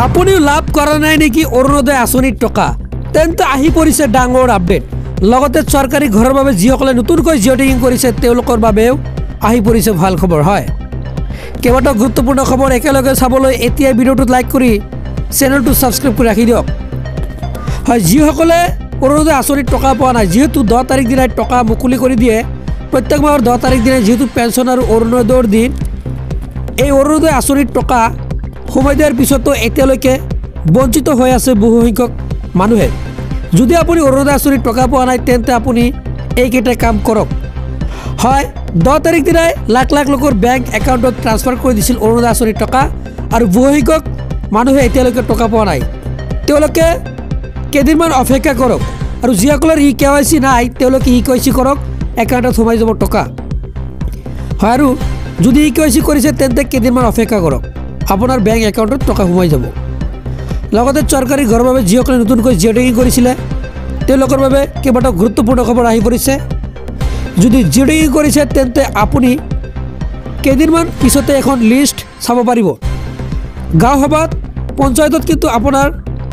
আপুনিও লাভ কৰা নাই নেকি অৰুণোদয় আঁচনিৰ টকা? তেন্তে আহি পৰিছে ডাঙৰ আপডেট। লগতে চৰকাৰী ঘৰৰ বাবে যিসকলে নতুনকৈ জিঅ' টেগিং কৰিছে তেওঁলোকৰ বাবেও আহি পৰিছে ভাল খবৰ। হয়, কেইবাটাও গুৰুত্বপূৰ্ণ খবৰ একেলগে চাবলৈ এতিয়া ভিডিঅ'টোত লাইক কৰি চেনেলটো ছাবস্ক্ৰাইব কৰি ৰাখি দিয়ক। হয়, যিসকলে অৰুণোদয় আঁচনিৰ টকা পোৱা নাই, যিহেতু 10 তাৰিখ দিনাই টকা মুকলি কৰি দিয়ে, প্ৰত্যেক মাহৰ 10 তাৰিখ দিনাই যিহেতু পেঞ্চন আৰু অৰুণোদয়ৰ দিন, এই অৰুণোদয় আঁচনিৰ টকা সময় দিয়াৰ পিছতো এতিয়ালৈকে বঞ্চিত হৈ আছে বহু সংখ্যক মানুহে। যদি আপুনি অৰুণোদয় আঁচনিৰ টকা পোৱা নাই তেন্তে আপুনি এইকেইটা কাম কৰক। হয়, 10 তাৰিখ দিনাই লাখ লাখ লোকৰ বেংক একাউণ্টত ট্ৰান্সফাৰ কৰি দিছিল অৰুণোদয় আঁচনিৰ টকা, আৰু বহু সংখ্যক মানুহে এতিয়ালৈকে টকা পোৱা নাই। তেওঁলোকে কেইদিনমান অপেক্ষা কৰক, আৰু যিসকলৰ KYC নাই তেওঁলোকে KYC কৰক, একাউণ্টত সোমাই যাব টকা। হয়, আৰু যদি KYC কৰিছে তেন্তে কেইদিনমান অপেক্ষা কৰক, আপোনাৰ বেংক একাউণ্টত টকা সোমাই যাব। লগতে চৰকাৰী ঘৰৰ বাবে যিসকলে নতুনকৈ জিঅ' টেগিং কৰিছিলে তেওঁলোকৰ বাবে কেইবাটাও গুৰুত্বপূৰ্ণ খবৰ আহি পৰিছে। যদি জিঅ' টেগিং কৰিছে তেন্তে আপুনি কেইদিনমান পিছতে এখন লিষ্ট চাব পাৰিব। গাঁও সভাত পঞ্চায়তত কিন্তু আপোনাৰ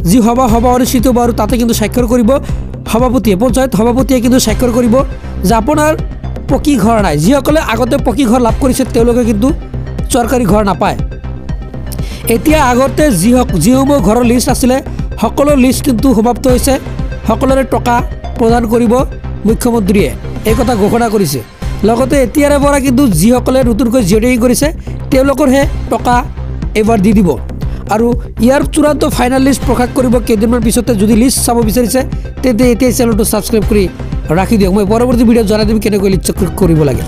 যি সভা অনুষ্ঠিত হ'ব আৰু তাতে কিন্তু স্বাক্ষৰ কৰিব সভাপতিয়ে, পঞ্চায়ত সভাপতিয়ে কিন্তু স্বাক্ষৰ কৰিব যে আপোনাৰ পকী ঘৰ নাই। যিসকলে আগতে পকী ঘৰ লাভ কৰিছে তেওঁলোকে কিন্তু চৰকাৰী ঘৰ নাপায়। এতিয়া আগতে যিসমূহ ঘৰৰ লিষ্ট আছিলে সকলো লিষ্ট কিন্তু সমাপ্ত হৈছে, সকলোৰে টকা প্ৰদান কৰিব মুখ্যমন্ত্ৰীয়ে, এই কথা ঘোষণা কৰিছে। লগতে এতিয়াৰে পৰা কিন্তু যিসকলে নতুনকৈ জিঅ' টেগিং কৰিছে তেওঁলোকৰহে টকা এইবাৰ দি দিব, আৰু ইয়াৰ চূড়ান্ত ফাইনেল লিষ্ট প্ৰকাশ কৰিব কেইদিনমান পিছতে। যদি লিষ্ট চাব বিচাৰিছে তেন্তে এতিয়াই চেনেলটো ছাবস্ক্ৰাইব কৰি ৰাখি দিয়ক। মই পৰৱৰ্তী ভিডিঅ'ত জনাই দিম কেনেকৈ লিষ্ট কৰিব লাগে।